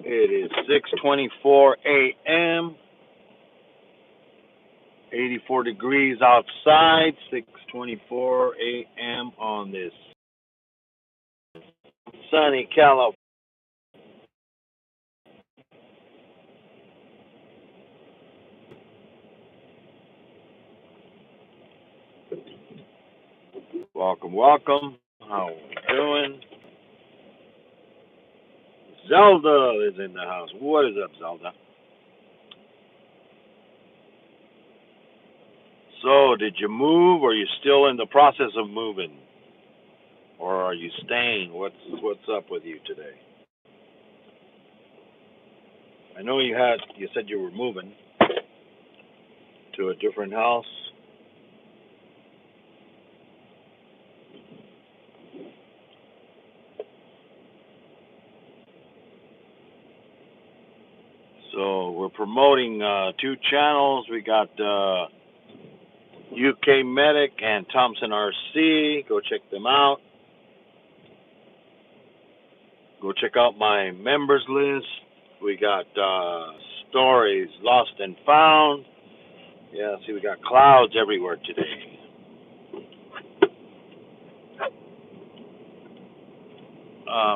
It is 6:24 a.m. 84 degrees outside. 6:24 a.m. on this sunny California. Welcome, welcome. How are we doing? Zelda is in the house. What is up, Zelda? So, did you move, or are you still in the process of moving, or are you staying? What's up with you today? I know you said you were moving to a different house. So we're promoting two channels. We got UK Medic and Thompson RC. Go check them out. Go check out my members list. We got stories lost and found. Yeah, see, we got clouds everywhere today.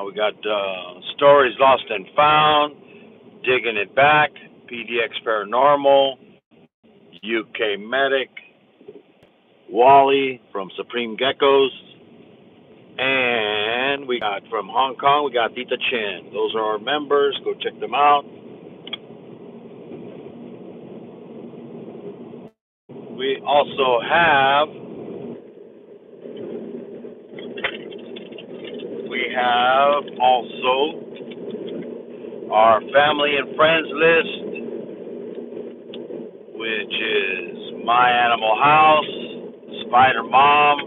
We got stories lost and found, digging it back, PDX Paranormal, UK Medic, Wally from Supreme Geckos, and we got from Hong Kong, we got Dita Chin. Those are our members. Go check them out. We also have our family and friends list, which is My Animal House, Spider Mom,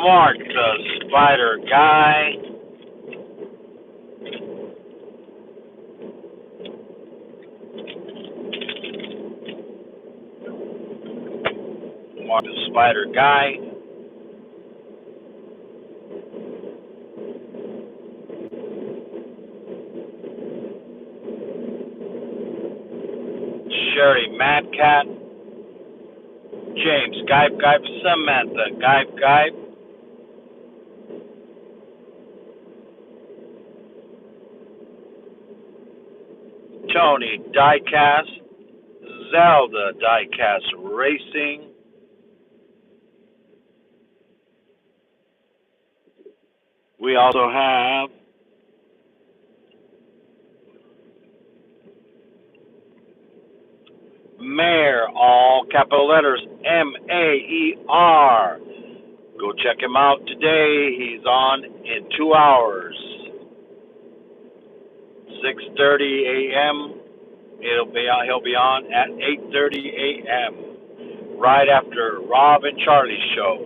Mark the Spider Guy, Mark the Spider Guy, Sherry Madcat, James Gype, Samantha Gype, Tony Diecast, Zelda Diecast Racing, we also have Mayor, all capital letters, Maer. Go check him out today. He's on in 2 hours, 6:30 a.m. He'll be on at 8:30 a.m. right after Rob and Charlie's show.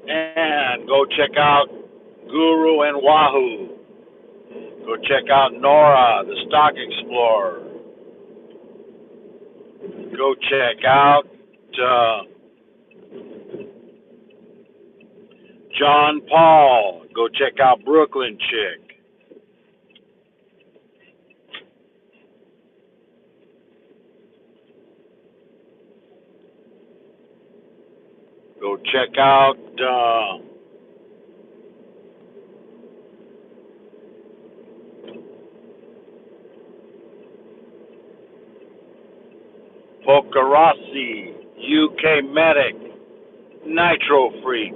And go check out Guru and Wahoo. Go check out Nora, the Stock Explorer. Go check out John Paul. Go check out Brooklyn Chick. Go check out Pocarossi, UK Medic, Nitro Freak.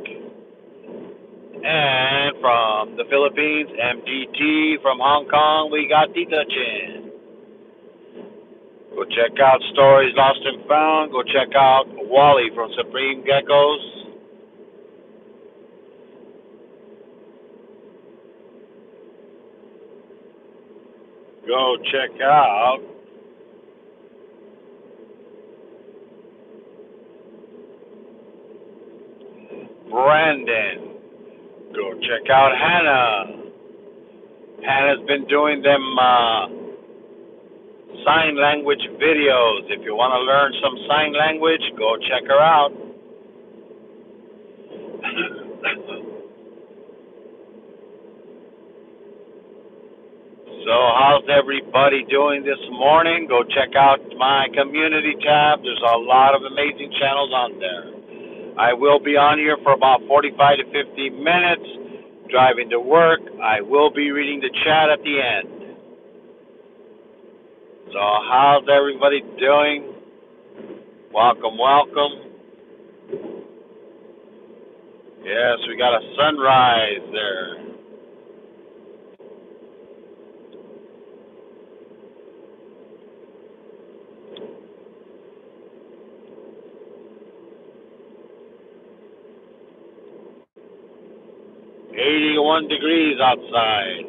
And from the Philippines, MDT. From Hong Kong, we got Tita Chin. Go check out Stories Lost and Found. Go check out Wally from Supreme Geckos. Go check out Brandon. Go check out Hannah. Hannah's been doing them sign language videos. If you want to learn some sign language, go check her out. how's everybody doing this morning? Go check out my community tab. There's a lot of amazing channels on there. I will be on here for about 45 to 50 minutes, driving to work. I will be reading the chat at the end. So how's everybody doing? Welcome, welcome. Yes, we got a sunrise there. "81 degrees outside."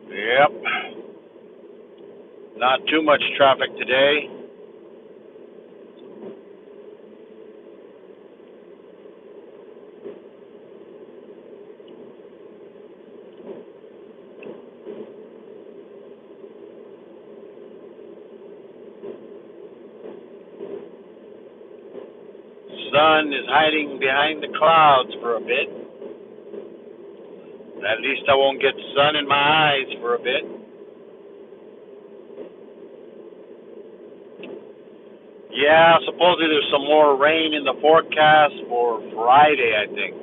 Yep. Not too much traffic today. Sun is hiding behind the clouds for a bit. At least I won't get sun in my eyes for a bit. Yeah, supposedly there's some more rain in the forecast for Friday, I think.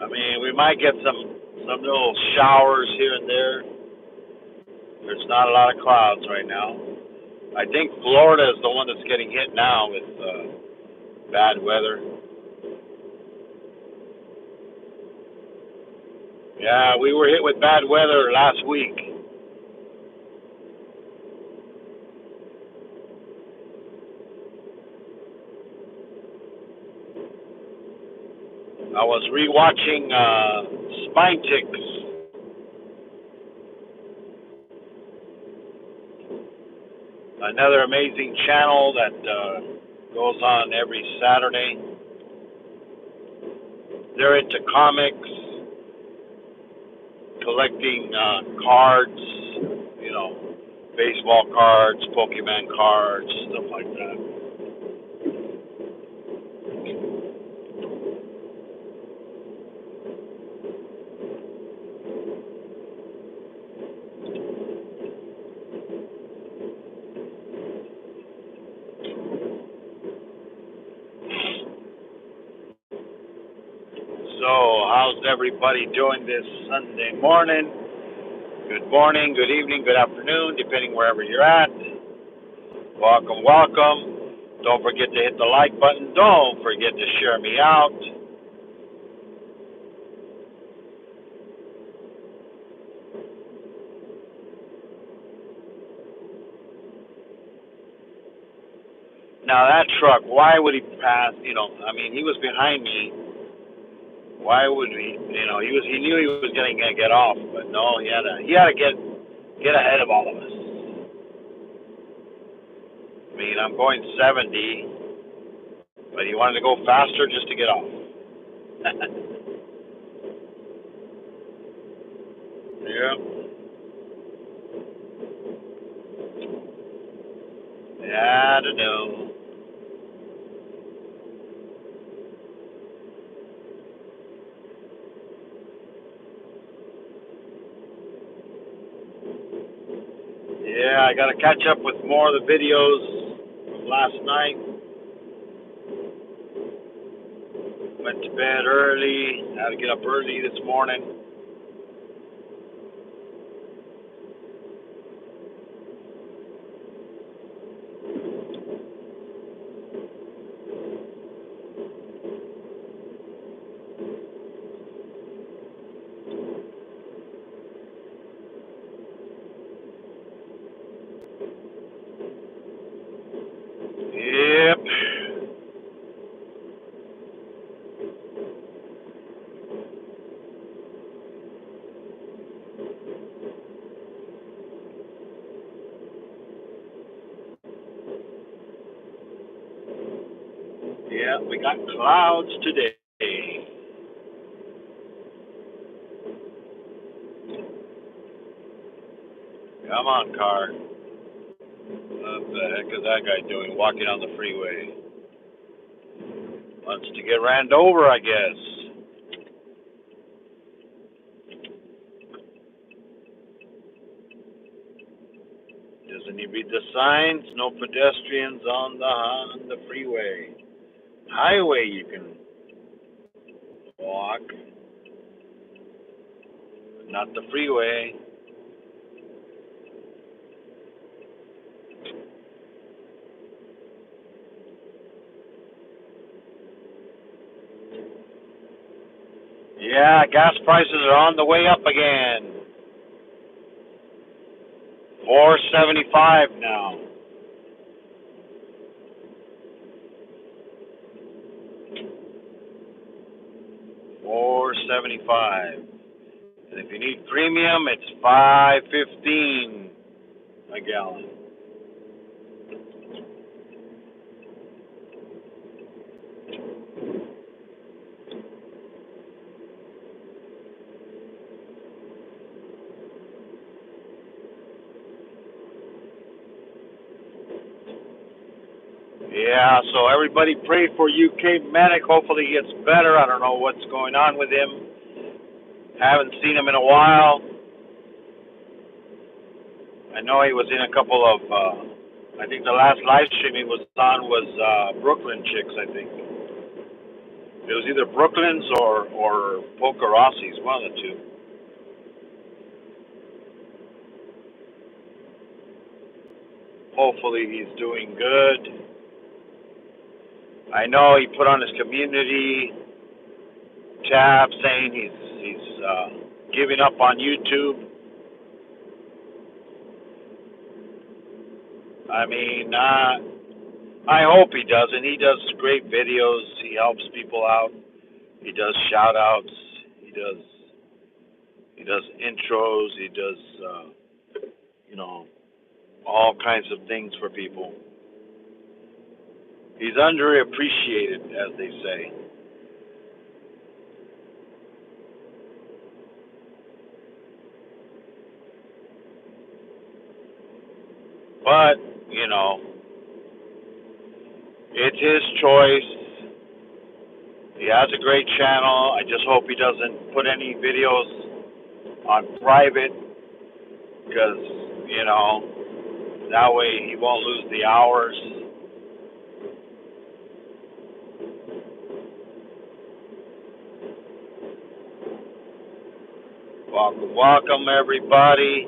I mean, we might get some little showers here and there. There's not a lot of clouds right now. I think Florida is the one that's getting hit now with bad weather. Yeah, we were hit with bad weather last week. I was rewatching Spine Ticks. Another amazing channel that goes on every Saturday. They're into comics, collecting cards, you know, baseball cards, Pokemon cards, stuff like that. So, how's everybody doing this Sunday morning? Good morning, good evening, good afternoon, depending wherever you're at. Welcome, welcome. Don't forget to hit the like button. Don't forget to share me out. Now, that truck, why would he pass? You know, I mean, he was behind me. Why would he? You know, he knew he was going to get off, but no, he had to get ahead of all of us. I mean, I'm going 70, but he wanted to go faster just to get off. Yeah. I don't know. Yeah, I got to catch up with more of the videos from last night. Went to bed early. Had to get up early this morning. Yep. Yeah, we got clouds today. Come on, car. What the heck is that guy doing walking on the freeway? Wants to get ran over, I guess. Doesn't he read the signs? No pedestrians on the freeway. Highway you can walk, but not the freeway. Yeah, gas prices are on the way up again. 4.75 now. $4.75. And if you need premium, it's $5.15 a gallon. Yeah, so everybody pray for UK Medic. Hopefully he gets better. I don't know what's going on with him. Haven't seen him in a while. I know he was in a couple of, I think the last live stream he was on was Brooklyn Chicks, I think. It was either Brooklyn's or Poker Rossi's, one of the two. Hopefully he's doing good. I know he put on his community tab saying he's giving up on YouTube. I mean, I hope he doesn't. He does great videos. He helps people out. He does shout outs. He does intros. He does all kinds of things for people. He's underappreciated, as they say. But, it's his choice. He has a great channel. I just hope he doesn't put any videos on private because, that way he won't lose the hours. Welcome everybody.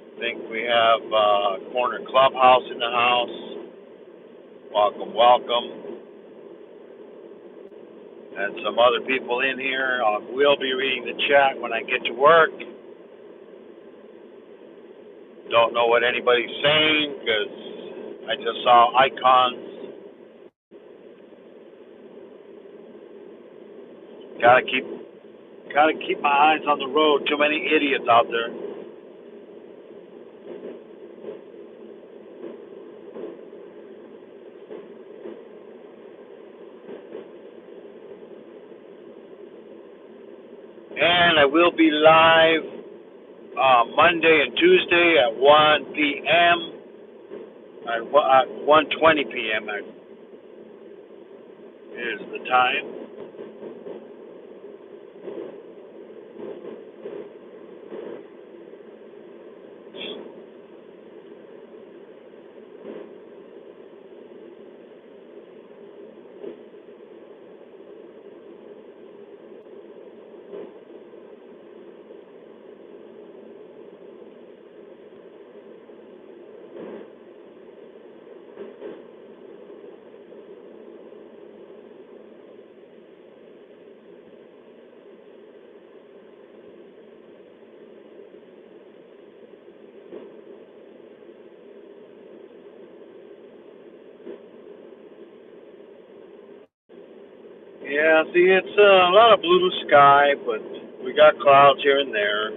I think we have Corner Clubhouse in the house. Welcome. And some other people in here. I will be reading the chat when I get to work. Don't know what anybody's saying because I just saw icons. Gotta keep my eyes on the road. Too many idiots out there. And I will be live Monday and Tuesday at 1 p.m. At 1:20 p.m. is the time. Yeah, see, it's a lot of blue sky, but we got clouds here and there.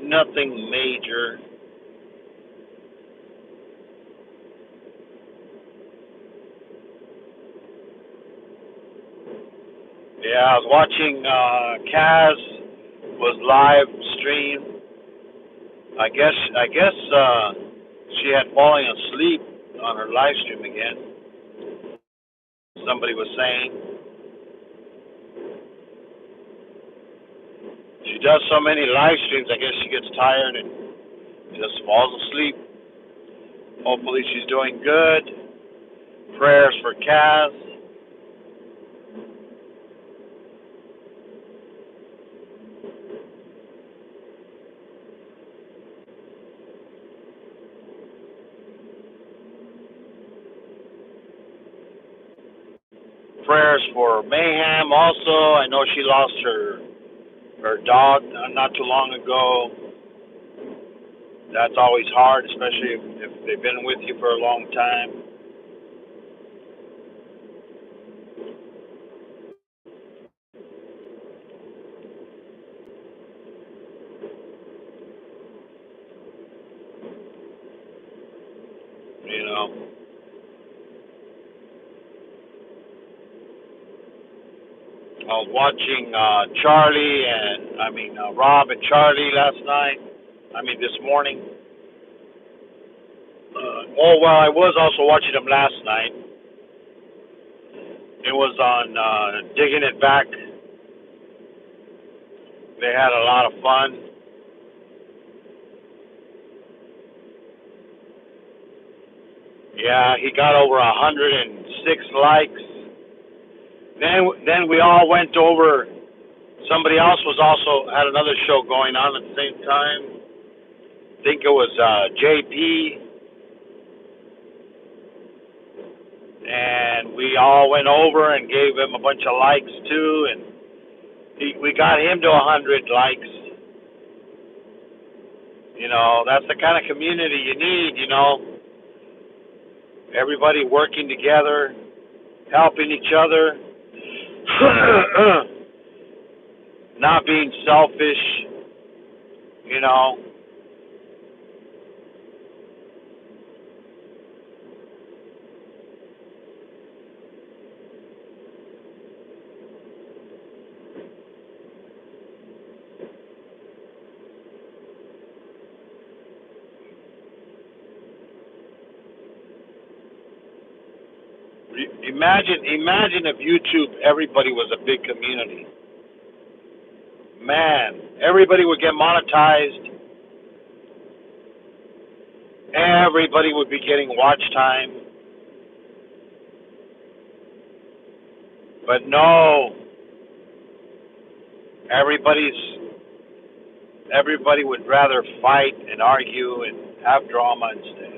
nothing major. Yeah, I was watching Kaz was live stream. I guess she had fallen asleep on her live stream again. Somebody was saying she does so many live streams. I guess she gets tired and just falls asleep. Hopefully she's doing good. Prayers for Kaz. Prayers for Mayhem also. I know she lost her dog not too long ago. That's always hard, especially if they've been with you for a long time. You know. I was watching Rob and Charlie last night. This morning. I was also watching them last night. It was on Digging It Back. They had a lot of fun. Yeah, he got over 106 likes. Then we all went over. Somebody else was also had another show going on at the same time. I think it was JP, and we all went over and gave him a bunch of likes too, and we got him to 100 likes. You know, that's the kind of community you need. You know, everybody working together, helping each other, not being selfish. You know. Imagine if YouTube, everybody was a big community. Man, everybody would get monetized. Everybody would be getting watch time. But no, everybody would rather fight and argue and have drama instead.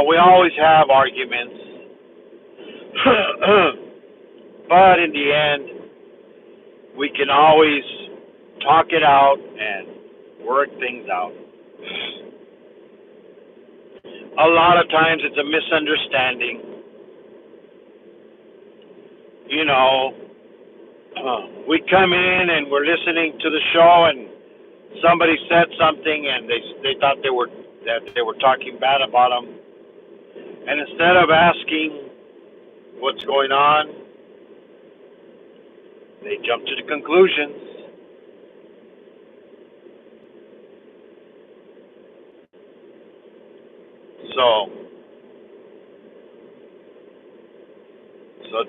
We always have arguments, but in the end, we can always talk it out and work things out. A lot of times it's a misunderstanding. We come in and we're listening to the show, and somebody said something, and they thought they were talking bad about them, and instead of asking what's going on, they jump to the conclusions. So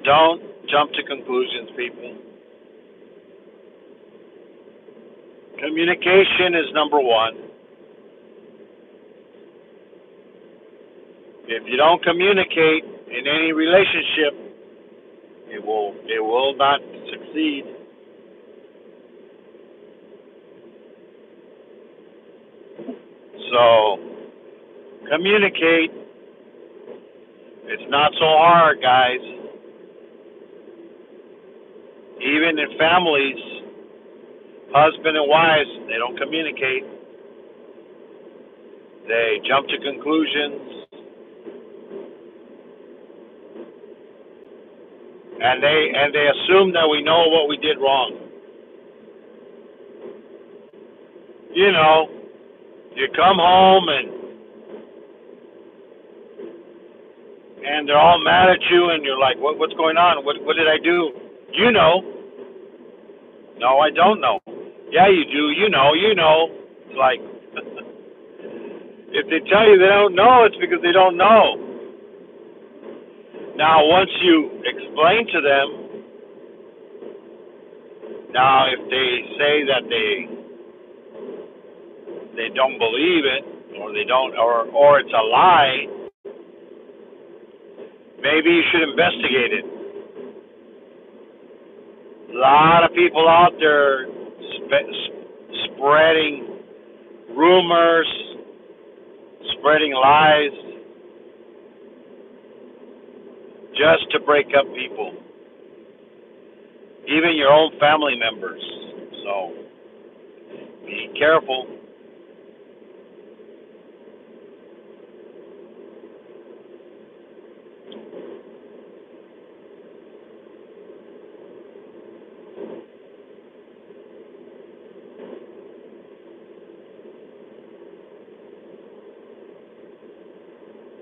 don't jump to conclusions, people. Communication is number one. If you don't communicate in any relationship, it will not succeed. So communicate. It's not so hard, guys. Even in families, husband and wives, they don't communicate. They jump to conclusions, and they assume that we know what we did wrong. You know, you come home and they're all mad at you, and you're like, what's going on? What did I do? You know. No, I don't know. Yeah, you do. You know. It's like, if they tell you they don't know, it's because they don't know. Now, once you explain to them, now if they say that they don't believe it, or they don't, or it's a lie, maybe you should investigate it. A lot of people out there spreading rumors, spreading lies, just to break up people, even your own family members. So be careful.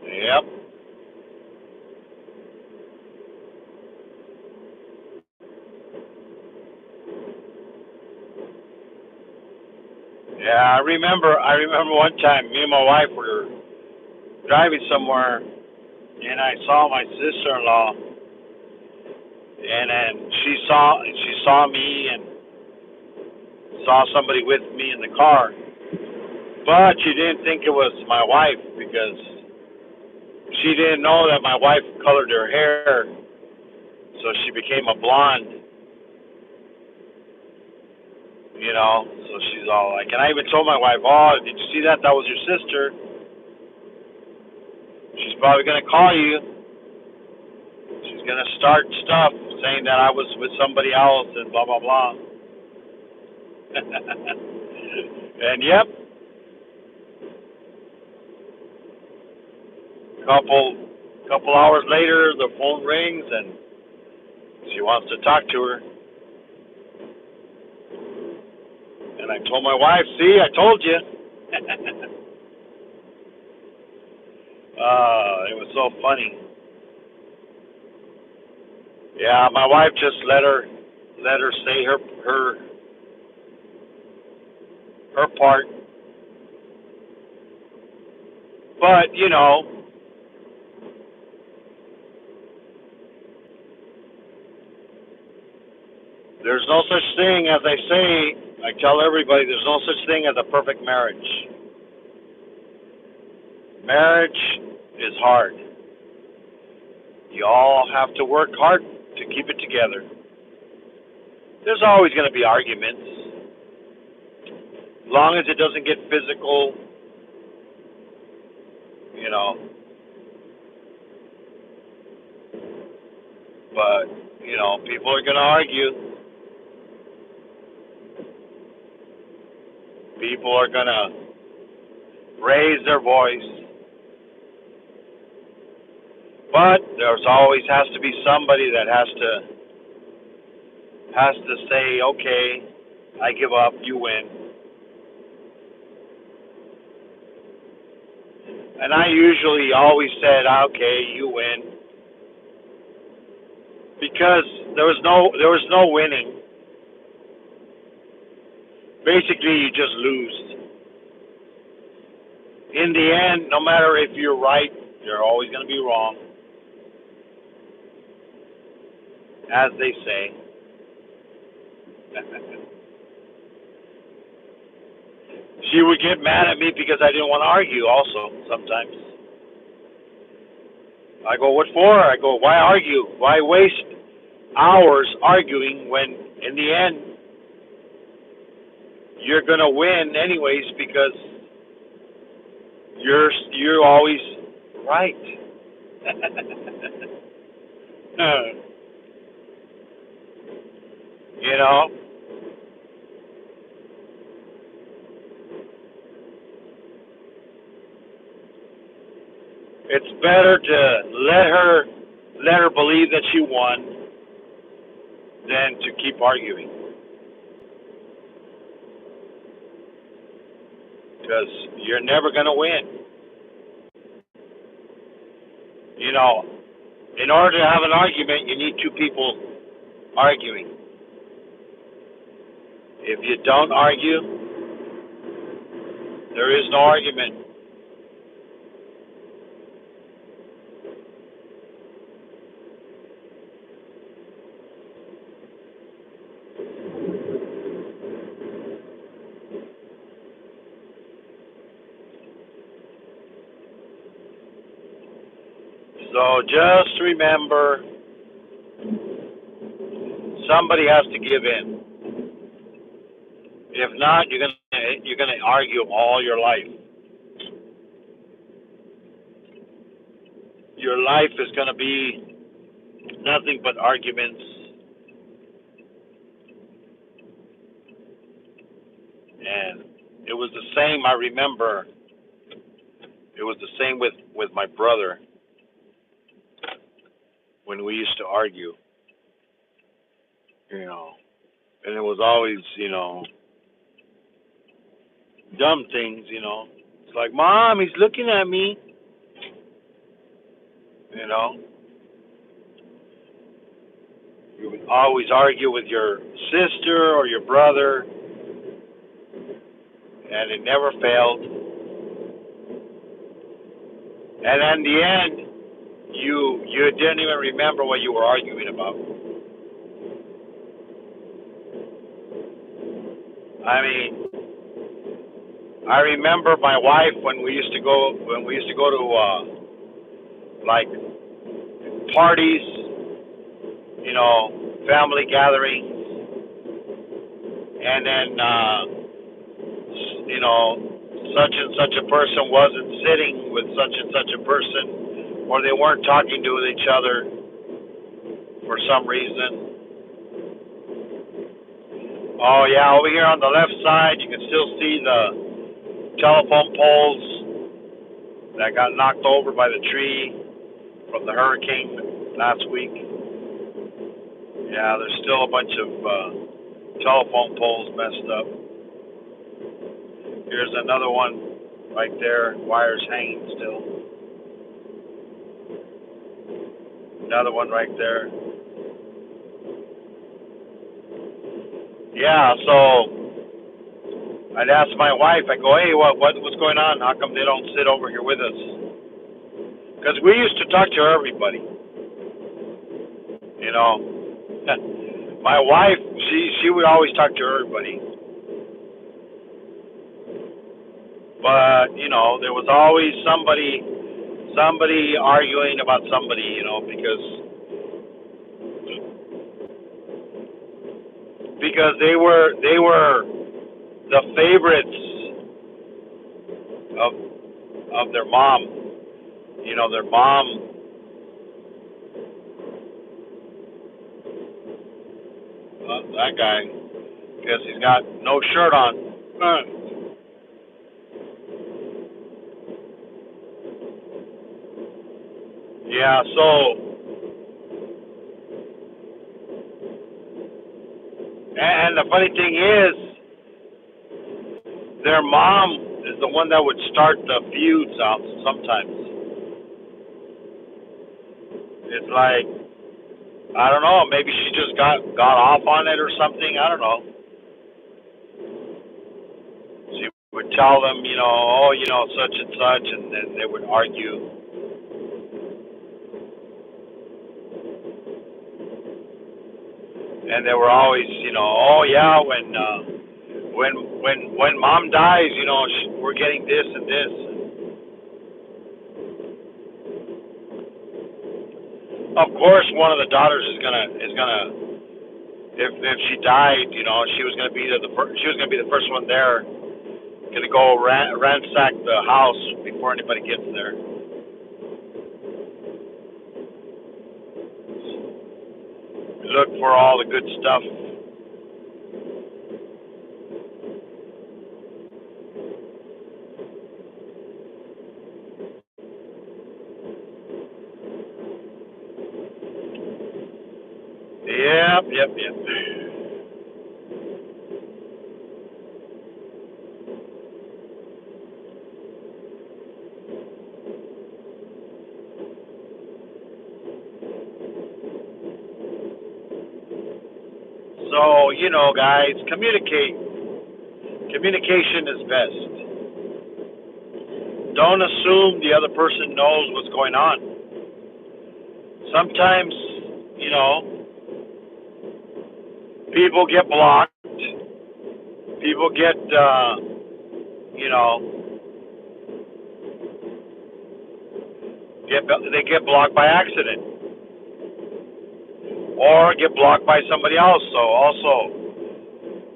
Yep. Yeah, I remember one time me and my wife were driving somewhere, and I saw my sister-in-law, and then she saw me and saw somebody with me in the car, but she didn't think it was my wife because she didn't know that my wife colored her hair, so she became a blonde, you know. So she's all like, and I even told my wife, "Oh, did you see that? That was your sister. She's probably gonna call you. She's gonna start stuff saying that I was with somebody else and blah blah blah." And yep, couple hours later, the phone rings and she wants to talk to her. And I told my wife, "See, I told you." It was so funny. Yeah, my wife just let her say her part. But you know, there's no such thing, as I say. I tell everybody, there's no such thing as a perfect marriage. Marriage is hard. You all have to work hard to keep it together. There's always going to be arguments, as long as it doesn't get physical, you know. But, you know, people are going to argue. People are going to raise their voice. But there's always has to be somebody that has to say, "Okay, I give up, you win." And I usually always said, "Okay, you win," because there was no winning. Basically, you just lose. In the end, no matter if you're right, you're always going to be wrong, as they say. She would get mad at me because I didn't want to argue also sometimes. I go, "What for?" I go, "Why argue? Why waste hours arguing when in the end you're going to win anyways because you're always right." You know? It's better to let her believe that she won than to keep arguing, because you're never going to win. You know, in order to have an argument, you need two people arguing. If you don't argue, there is no argument. So just remember, somebody has to give in. If not, you're gonna argue all your life. Your life is gonna be nothing but arguments. And it was the same. I remember it was the same with my brother when we used to argue. You know, and it was always dumb things. It's like, Mom, he's looking at me. You know, you would always argue with your sister or your brother, and it never failed. And in the end, you didn't even remember what you were arguing about. I mean, I remember my wife when we used to go to like parties, family gatherings, and then such and such a person wasn't sitting with such and such a person, or they weren't talking to each other for some reason. Oh yeah, over here on the left side, you can still see the telephone poles that got knocked over by the tree from the hurricane last week. Yeah, there's still a bunch of telephone poles messed up. Here's another one right there, wires hanging still. Another one right there. Yeah, so I'd ask my wife, I go, hey, what's going on? How come they don't sit over here with us? Because we used to talk to everybody. My wife, she would always talk to everybody. But, there was always somebody arguing about somebody, because they were the favorites of their mom. Their mom, that guy, because he's got no shirt on. Yeah, so, and the funny thing is, their mom is the one that would start the feuds out sometimes. It's like, I don't know, maybe she just got off on it or something. I don't know. She would tell them, such and such, and then they would argue. And they were always, oh yeah, when mom dies, we're getting this and this. Of course, one of the daughters is gonna if she died, she was gonna be the first one there, gonna go ransack the house before anybody gets there. Look for all the good stuff. Yep, yep. So, guys, communicate. Communication is best. Don't assume the other person knows what's going on. Sometimes, you know, people get blocked. People get, you know, they get blocked by accident or get blocked by somebody else. So also,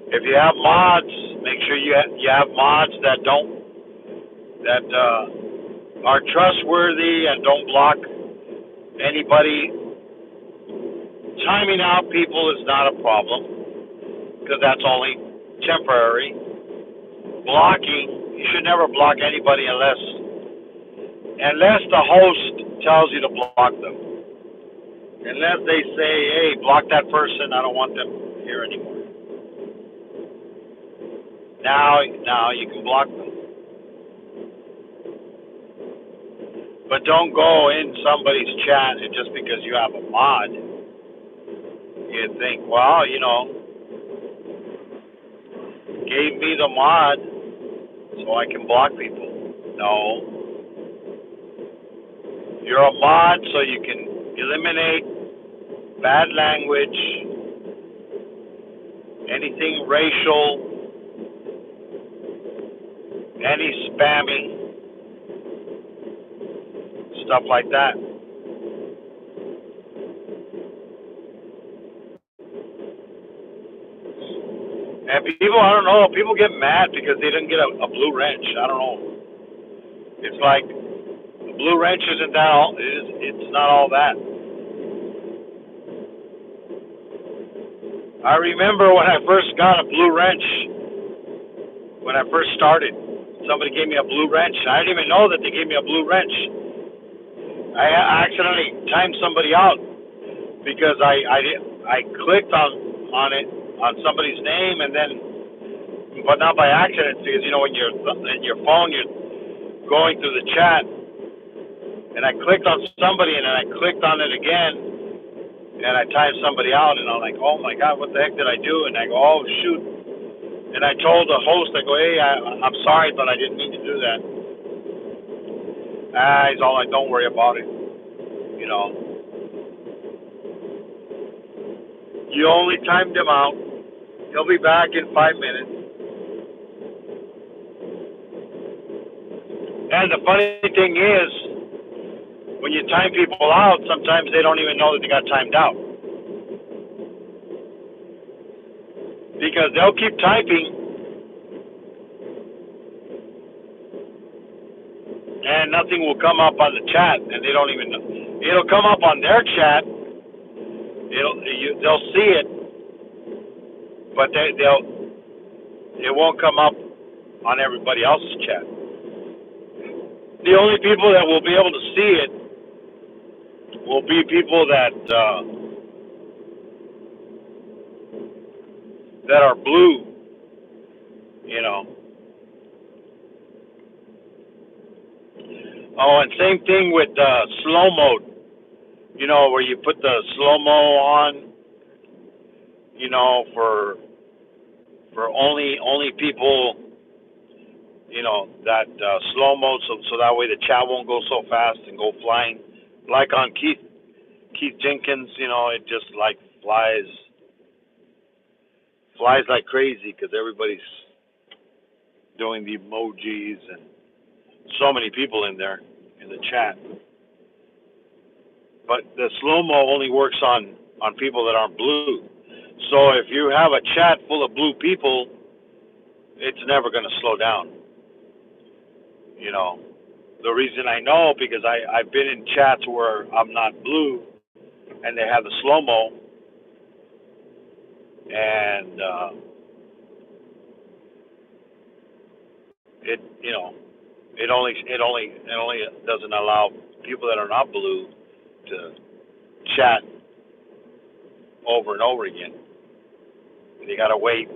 if you have mods, make sure you have mods that are trustworthy and don't block anybody. Timing out people is not a problem because that's only temporary. Blocking, you should never block anybody unless the host tells you to block them. Unless they say, hey, block that person, I don't want them here anymore. Now you can block them. But don't go in somebody's chat and just because you have a mod, you think, well, gave me the mod so I can block people. No. You're a mod so you can eliminate bad language, anything racial, any spamming, stuff like that. And people, I don't know, people get mad because they didn't get a blue wrench. I don't know. It's like a blue wrench isn't that all. It's not all that. I remember when I first got a blue wrench. When I first started, somebody gave me a blue wrench. I didn't even know that they gave me a blue wrench. I accidentally timed somebody out because I clicked on it on somebody's name and then, but not by accident because when you're in your phone you're going through the chat and I clicked on somebody and then I clicked on it again and I timed somebody out and I'm like, oh my God, what the heck did I do? And I go, oh shoot. And I told the host, I go, hey, I'm sorry, but I didn't mean to do that. He's all like, don't worry about it. You only timed him out. He'll be back in 5 minutes. And the funny thing is, when you time people out, sometimes they don't even know that they got timed out. Because they'll keep typing and nothing will come up on the chat, and they don't even know. It'll come up on their chat. They'll see it, but it won't come up on everybody else's chat. The only people that will be able to see it will be people that are blue, Oh, and same thing with slow mode. Where you put the slow mo on. For only people. That slow mode, so that way the chat won't go so fast and go flying. Like on Keith Jenkins, it just like flies like crazy because everybody's doing the emojis and so many people in there in the chat. But the slow-mo only works on people that aren't blue. So if you have a chat full of blue people, it's never going to slow down. The reason I know because I've been in chats where I'm not blue and they have the slow-mo and it only doesn't allow people that are not blue to chat over and over again. They got to wait,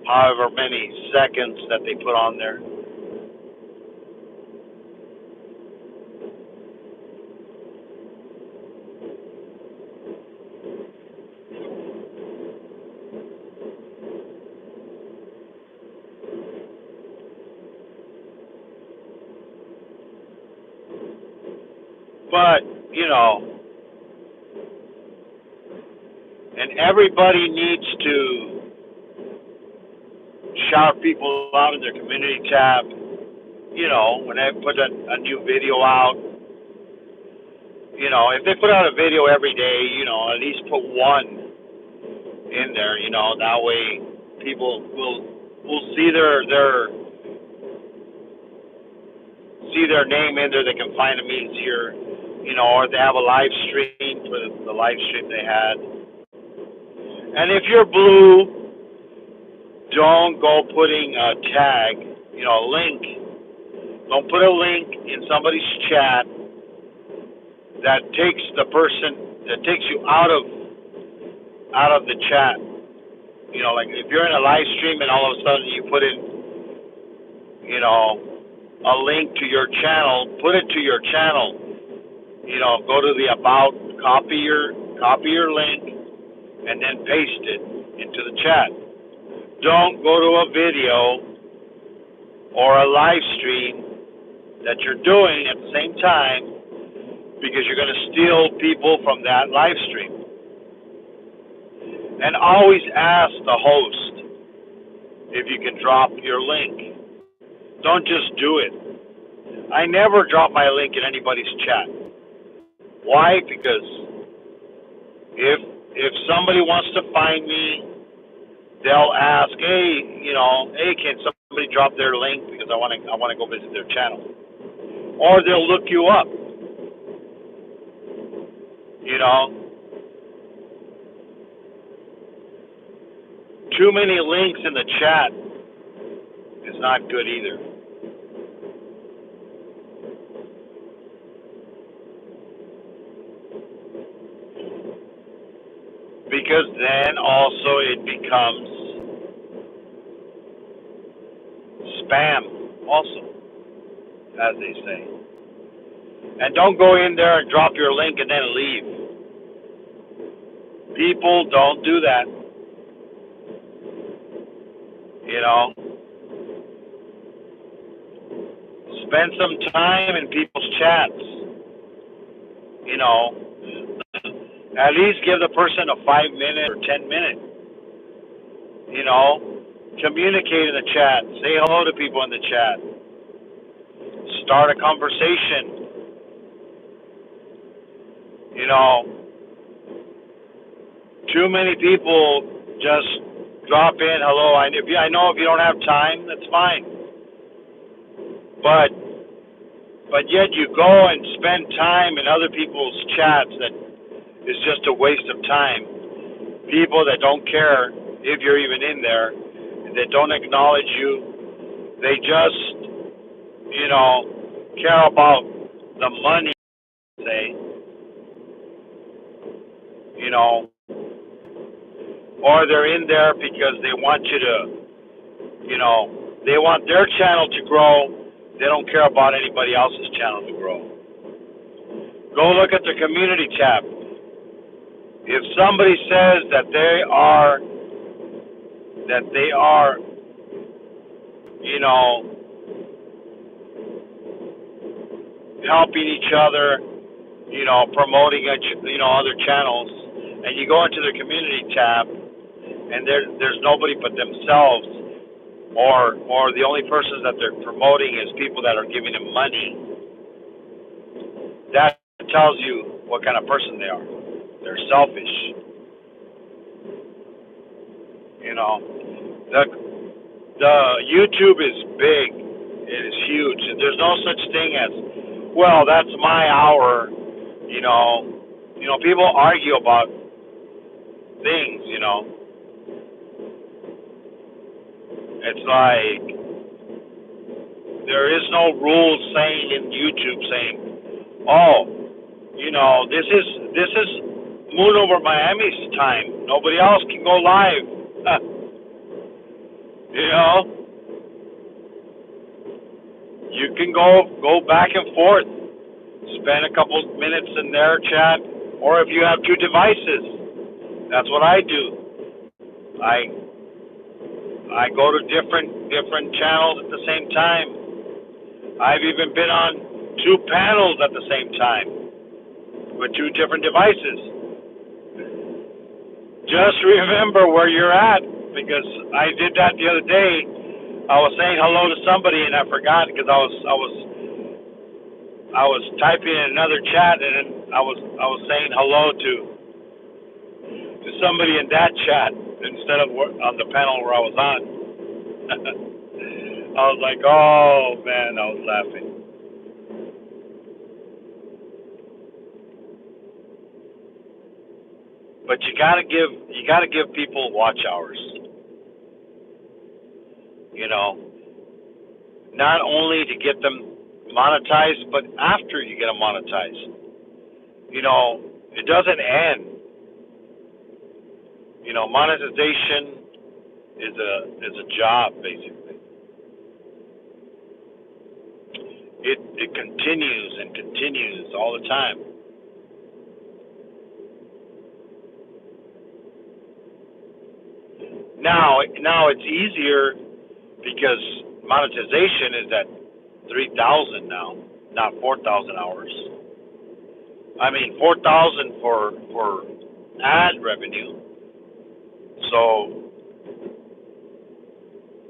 however many seconds that they put on there. But, and everybody needs to shout people out in their community tab, when they put a new video out. If they put out a video every day, at least put one in there, that way people will see their name in there. They can find them easier, or they have a live stream for the live stream they had. And if you're blue, don't go putting a tag, a link. Don't put a link in somebody's chat that takes you out of the chat. Like if you're in a live stream and all of a sudden you put in, a link to your channel, put it to your channel. Go to the about, copy your link, and then paste it into the chat. Don't go to a video or a live stream that you're doing at the same time, because you're going to steal people from that live stream. And always ask the host if you can drop your link. Don't just do it. I never drop my link in anybody's chat. Why? Because if somebody wants to find me, they'll ask, hey, can somebody drop their link, because I want to go visit their channel. Or they'll look you up. Too many links in the chat is not good either. Because then also it becomes spam also, as they say. And don't go in there and drop your link and then leave. People don't do that. Spend some time in people's chats. At least give the person a 5-minute or 10-minute. Communicate in the chat. Say hello to people in the chat. Start a conversation. Too many people just drop in hello. I know if you don't have time, that's fine. But yet you go and spend time in other people's chats that is just a waste of time. People that don't care if you're even in there, that don't acknowledge you, they just, care about the money, say, or they're in there because they want you to, they want their channel to grow. They don't care about anybody else's channel to grow. Go look at the community tab. If somebody says that they are, helping each other, promoting, other channels, and you go into the community tab, and there's nobody but themselves, or the only persons that they're promoting is people that are giving them money. That tells you what kind of person they are. They're selfish. The YouTube is big. It is huge. And there's no such thing as, well, that's my hour. People argue about things, It's like there is no rules saying in YouTube saying, oh, this is Moon over Miami's time. Nobody else can go live. You know, you can go back and forth, spend a couple minutes in their chat, or if you have two devices, that's what I do. I go to different channels at the same time. I've even been on two panels at the same time with two different devices. Just remember where you're at, because I did that the other day. I was saying hello to somebody and I forgot because I was typing in another chat, and then I was saying hello to somebody in that chat instead of on the panel where I was on. I was like, oh man, I was laughing. But you gotta give people watch hours. You know, not only to get them monetized, but after you get them monetized. You know, it doesn't end. You know, monetization is a job basically. It continues and continues all the time. Now it's easier because monetization is at 3,000 now, not 4,000 hours. I mean 4,000 for ad revenue. So,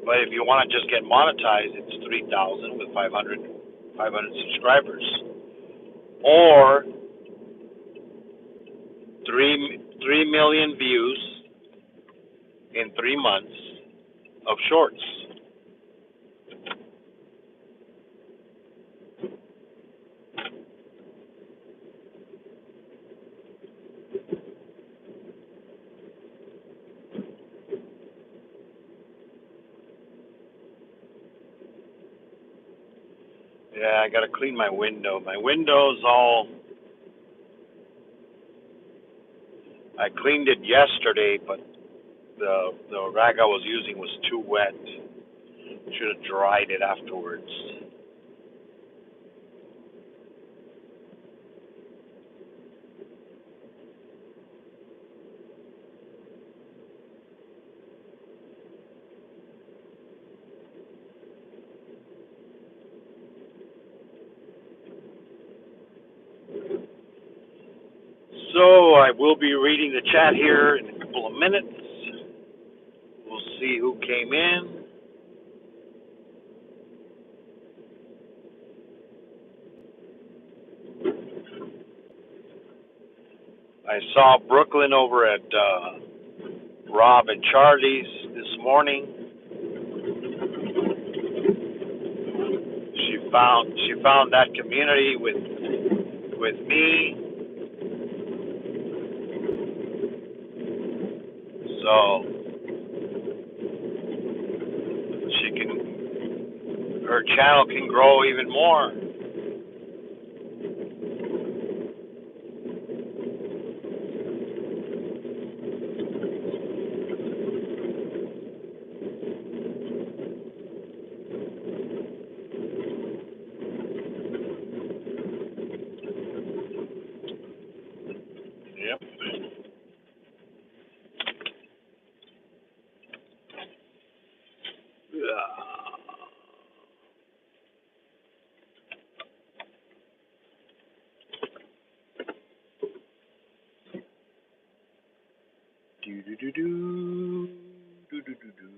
but if you want to just get monetized, it's 3,000 with 500 subscribers, or 3 million views in 3 months of shorts. Yeah, I gotta clean my window. My window's all. I cleaned it yesterday, but the rag I was using was too wet. Should have dried it afterwards. So I will be reading the chat here in a couple of minutes. We'll see who came in. I saw Brooklyn over at Rob and Charlie's this morning. She found that community with me. So her channel can grow even more. Yep. Do do do do do do do do.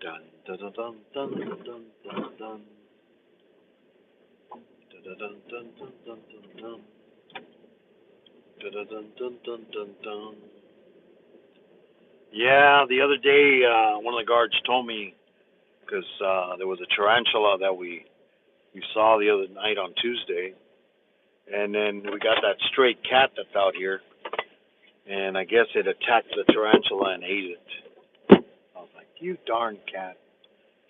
Dun dun dun dun dun dun dun dun. Dun dun dun dun dun dun dun. Dun dun dun dun dun dun. Yeah, the other day, one of the guards told me, because there was a tarantula that we saw the other night on Tuesday, and then we got that stray cat that's out here, and I guess it attacked the tarantula and ate it. I was like, you darn cat.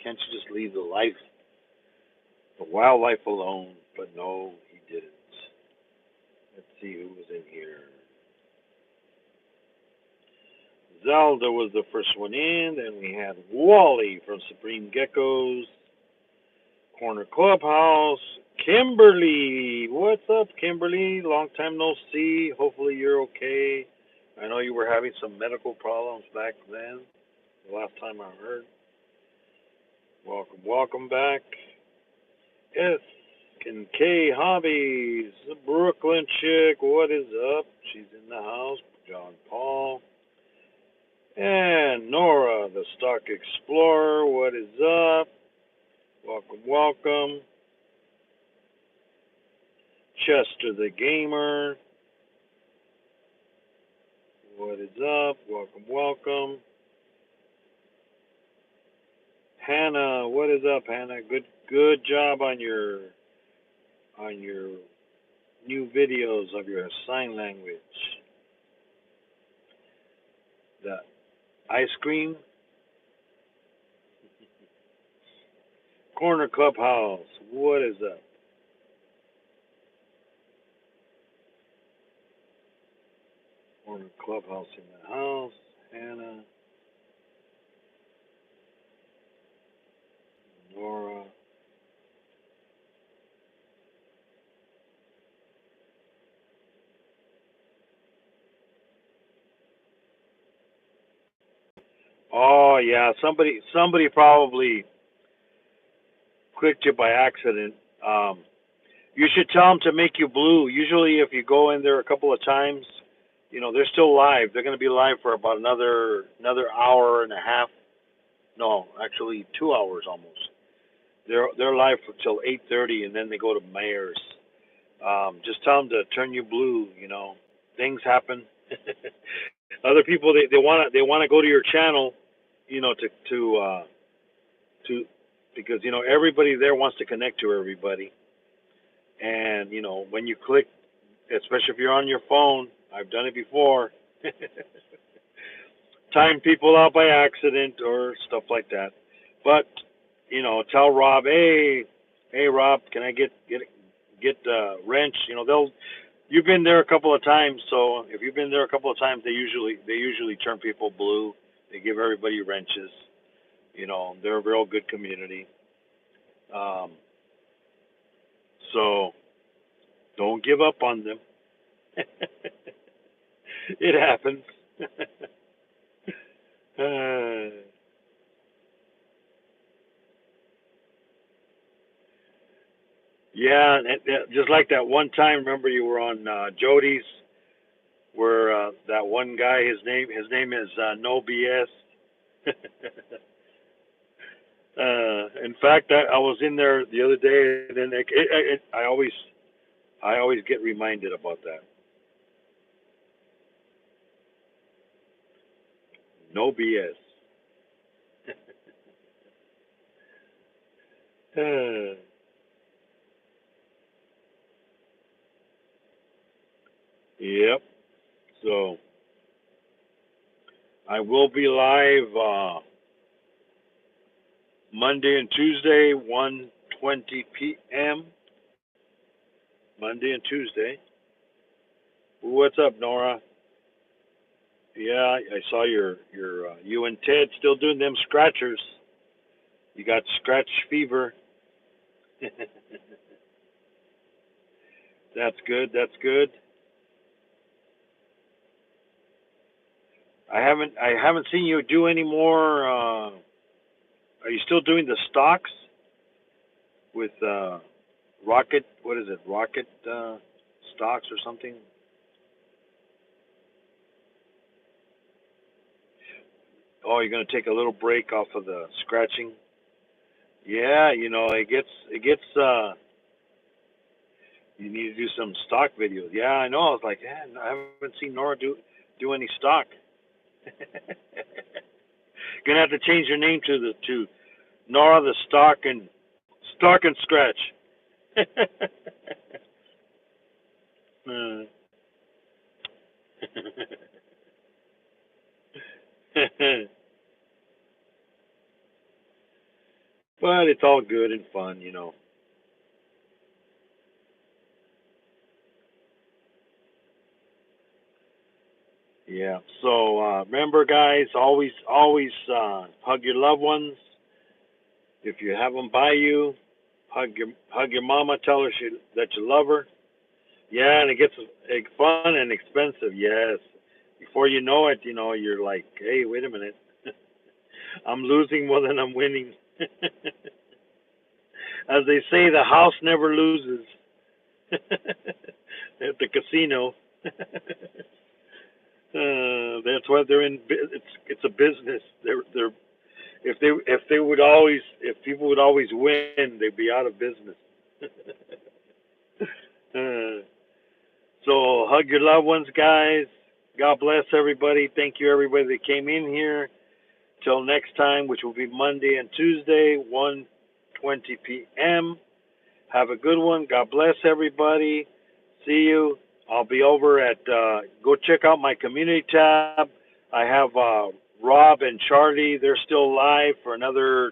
Can't you just leave the wildlife alone? But no, he didn't. Let's see who was in here. Zelda was the first one in. Then we had Wally from Supreme Geckos, Corner Clubhouse. Kimberly, what's up, Kimberly? Long time no see. Hopefully you're okay. I know you were having some medical problems back then. The last time I heard. Welcome back. S and K Hobbies, the Brooklyn chick. What is up? She's in the house. John Paul. And Nora, the Stock Explorer. What is up? Welcome. Chester the Gamer. What is up? Welcome. Hannah, what is up, Hannah? Good job on your new videos of your sign language. The ice cream. Corner Clubhouse, what is up? Corner Clubhouse in the house. Hannah. Nora. Oh yeah, somebody probably clicked you by accident. You should tell them to make you blue. Usually, if you go in there a couple of times, they're still live. They're going to be live for about another hour and a half. No, actually 2 hours almost. They're live till 8:30, and then they go to Mayor's. Just tell them to turn you blue. Things happen. Other people they wanna go to your channel, to because everybody there wants to connect to everybody, and when you click, especially if you're on your phone, I've done it before. Time people out by accident or stuff like that. But tell Rob, hey Rob, can I get wrench? You've been there a couple of times, so if you've been there a couple of times, they usually turn people blue. They give everybody wrenches. They're a real good community. So don't give up on them. It happens. Yeah, just like that one time. Remember, you were on Jody's, where that one guy, his name is No BS. In fact, I was in there the other day, and then I always get reminded about that. No BS. Yep. So I will be live Monday and Tuesday, 1:20 p.m. Monday and Tuesday. What's up, Nora? Yeah, I saw you and Ted still doing them scratchers. You got scratch fever. That's good. I haven't seen you do any more. Are you still doing the stocks with Rocket? What is it? Rocket stocks or something? Oh, you're gonna take a little break off of the scratching. Yeah, it gets. You need to do some stock videos. Yeah, I know. I was like, man, I haven't seen Nora do any stock. Gonna have to change your name to Nora the Stock and Scratch. But it's all good and fun, you know. Yeah. So remember, guys, always hug your loved ones. If you have them by you, hug your mama. Tell her that you love her. Yeah, and it gets fun and expensive. Yes. Before you know it, you're like, hey, wait a minute. I'm losing more than I'm winning. As they say, the house never loses at the casino. That's why they're in. It's a business. They're if people would always win, they'd be out of business. uh, so hug your loved ones, guys. God bless everybody. Thank you everybody that came in here. Till next time, which will be Monday and Tuesday, 1:20 p.m. Have a good one. God bless everybody. See you. I'll be over at, go check out my community tab. I have Rob and Charlie. They're still live for another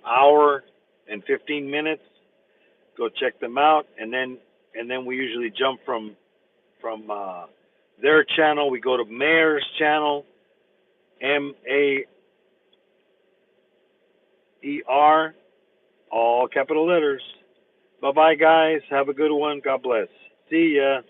hour and 15 minutes. Go check them out, and then we usually jump from their channel. We go to Mayor's channel, Maer, all capital letters. Bye bye, guys. Have a good one. God bless. See ya.